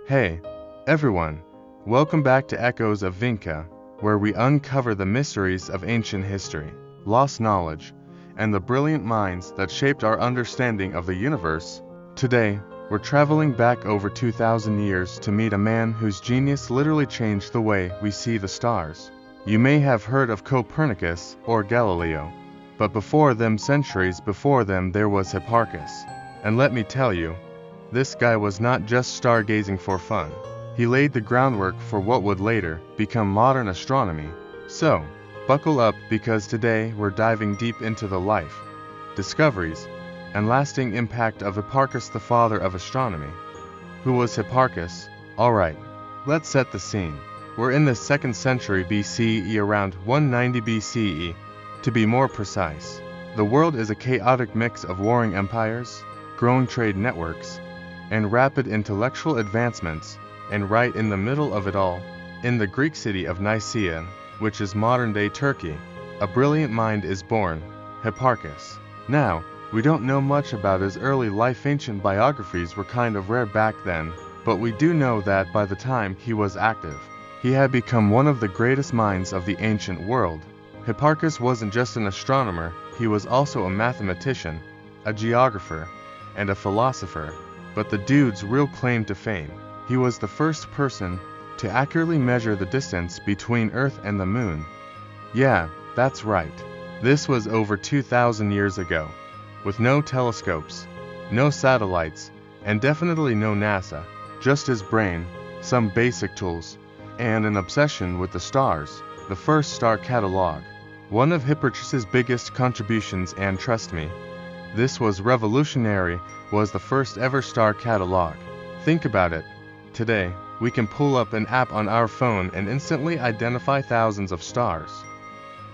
Hey, everyone, welcome back to Echoes of Vinca, where we uncover the mysteries of ancient history, lost knowledge, and the brilliant minds that shaped our understanding of the universe. Today, we're traveling back over 2,000 years to meet a man whose genius literally changed the way we see the stars. You may have heard of Copernicus or Galileo, but before them, centuries before them, there was Hipparchus. And let me tell you, this guy was not just stargazing for fun. He laid the groundwork for what would later become modern astronomy. So, buckle up because today we're diving deep into the life, discoveries, and lasting impact of Hipparchus, the father of astronomy. Who was Hipparchus? Alright, let's set the scene. We're in the 2nd century BCE, around 190 BCE, to be more precise. The world is a chaotic mix of warring empires, growing trade networks, and rapid intellectual advancements, and right in the middle of it all, in the Greek city of Nicaea, which is modern-day Turkey, a brilliant mind is born, Hipparchus. Now, we don't know much about his early life. Ancient biographies were kind of rare back then, but we do know that by the time he was active, he had become one of the greatest minds of the ancient world. Hipparchus wasn't just an astronomer, he was also a mathematician, a geographer, and a philosopher. But the dude's real claim to fame: he was the first person to accurately measure the distance between Earth and the Moon. Yeah, that's right. This was over 2,000 years ago. With no telescopes, no satellites, and definitely no NASA, just his brain, some basic tools, and an obsession with the stars. The first star catalog. One of Hipparchus's biggest contributions, and trust me, this was revolutionary, was the first ever star catalog. Think about it. Today, we can pull up an app on our phone and instantly identify thousands of stars.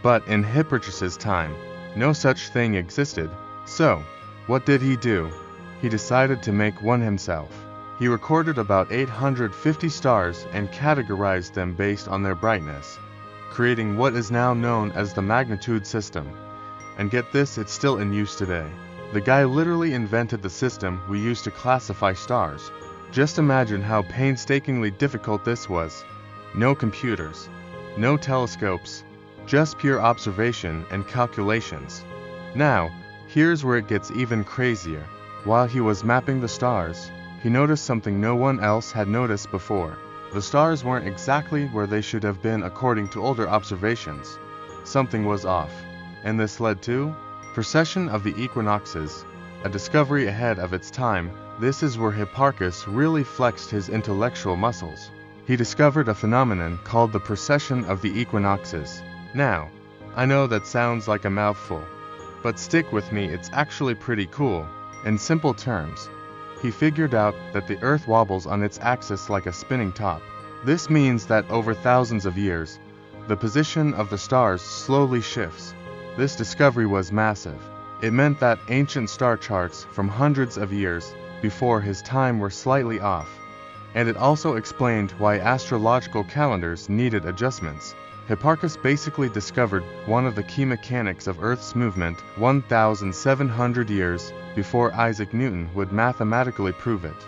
But in Hipparchus's time, no such thing existed. So, what did he do? He decided to make one himself. He recorded about 850 stars and categorized them based on their brightness, creating what is now known as the magnitude system. And get this, it's still in use today. The guy literally invented the system we use to classify stars. Just imagine how painstakingly difficult this was. No computers, no telescopes, just pure observation and calculations. Now, here's where it gets even crazier. While he was mapping the stars, he noticed something no one else had noticed before. The stars weren't exactly where they should have been according to older observations. Something was off. And this led to Precession of the equinoxes, a discovery ahead of its time. This is where Hipparchus really flexed his intellectual muscles. He discovered a phenomenon called the precession of the equinoxes. Now, I know that sounds like a mouthful, but stick with me, it's actually pretty cool. In simple terms, he figured out that the Earth wobbles on its axis like a spinning top. This means that over thousands of years, the position of the stars slowly shifts. This discovery was massive. It meant that ancient star charts from hundreds of years before his time were slightly off, and it also explained why astrological calendars needed adjustments. Hipparchus basically discovered one of the key mechanics of Earth's movement 1,700 years before Isaac Newton would mathematically prove it.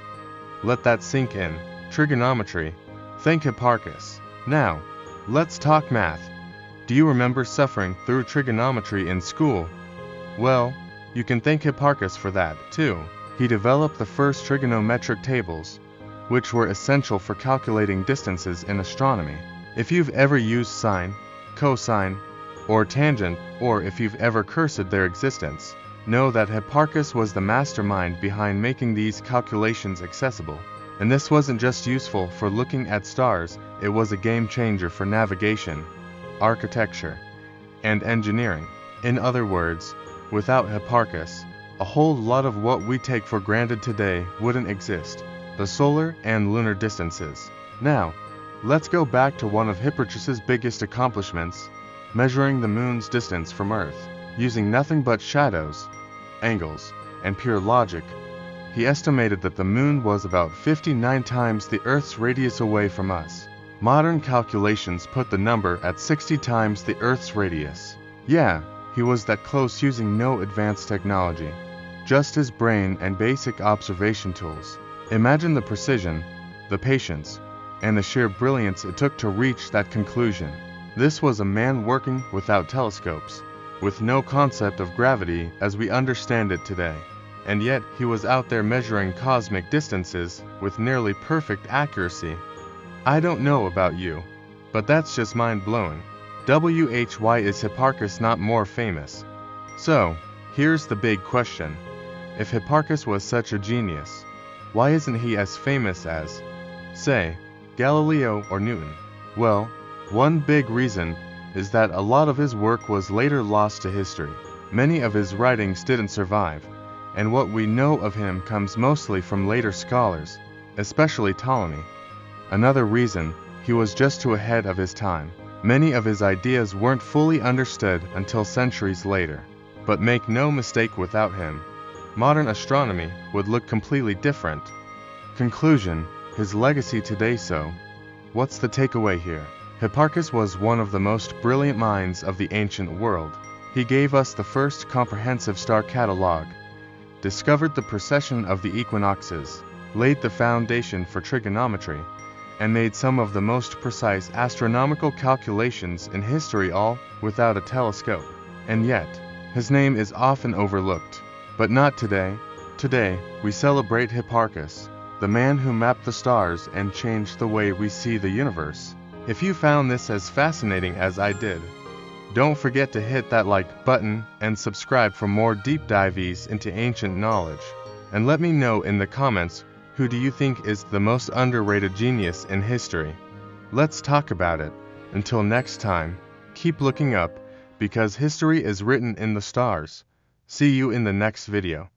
Let that sink in. Trigonometry. Thank Hipparchus. Now, let's talk math. Do you remember suffering through trigonometry in school? Well, you can thank Hipparchus for that, too. He developed the first trigonometric tables, which were essential for calculating distances in astronomy. If you've ever used sine, cosine, or tangent, or if you've ever cursed their existence, know that Hipparchus was the mastermind behind making these calculations accessible. And this wasn't just useful for looking at stars, it was a game changer for navigation, architecture, and engineering. In other words, without Hipparchus, a whole lot of what we take for granted today wouldn't exist. The solar and lunar distances. Now, let's go back to one of Hipparchus's biggest accomplishments, measuring the moon's distance from Earth. Using nothing but shadows, angles, and pure logic, he estimated that the moon was about 59 times the Earth's radius away from us. Modern calculations put the number at 60 times the Earth's radius. Yeah, he was that close using no advanced technology. Just his brain and basic observation tools. Imagine the precision, the patience, and the sheer brilliance it took to reach that conclusion. This was a man working without telescopes, with no concept of gravity as we understand it today. And yet he was out there measuring cosmic distances with nearly perfect accuracy. I don't know about you, but that's just mind-blowing. Why is Hipparchus not more famous? So, here's the big question. If Hipparchus was such a genius, why isn't he as famous as, say, Galileo or Newton? Well, one big reason is that a lot of his work was later lost to history. Many of his writings didn't survive, and what we know of him comes mostly from later scholars, especially Ptolemy. Another reason, he was just too ahead of his time. Many of his ideas weren't fully understood until centuries later. But make no mistake, without him, modern astronomy would look completely different. Conclusion, his legacy today. So, what's the takeaway here? Hipparchus was one of the most brilliant minds of the ancient world. He gave us the first comprehensive star catalogue, discovered the precession of the equinoxes, laid the foundation for trigonometry, and made some of the most precise astronomical calculations in history, all without a telescope. And yet, his name is often overlooked. But not today. Today, we celebrate Hipparchus, the man who mapped the stars and changed the way we see the universe. If you found this as fascinating as I did, don't forget to hit that like button and subscribe for more deep dives into ancient knowledge. And let me know in the comments, who do you think is the most underrated genius in history? Let's talk about it. Until next time, keep looking up, because history is written in the stars. See you in the next video.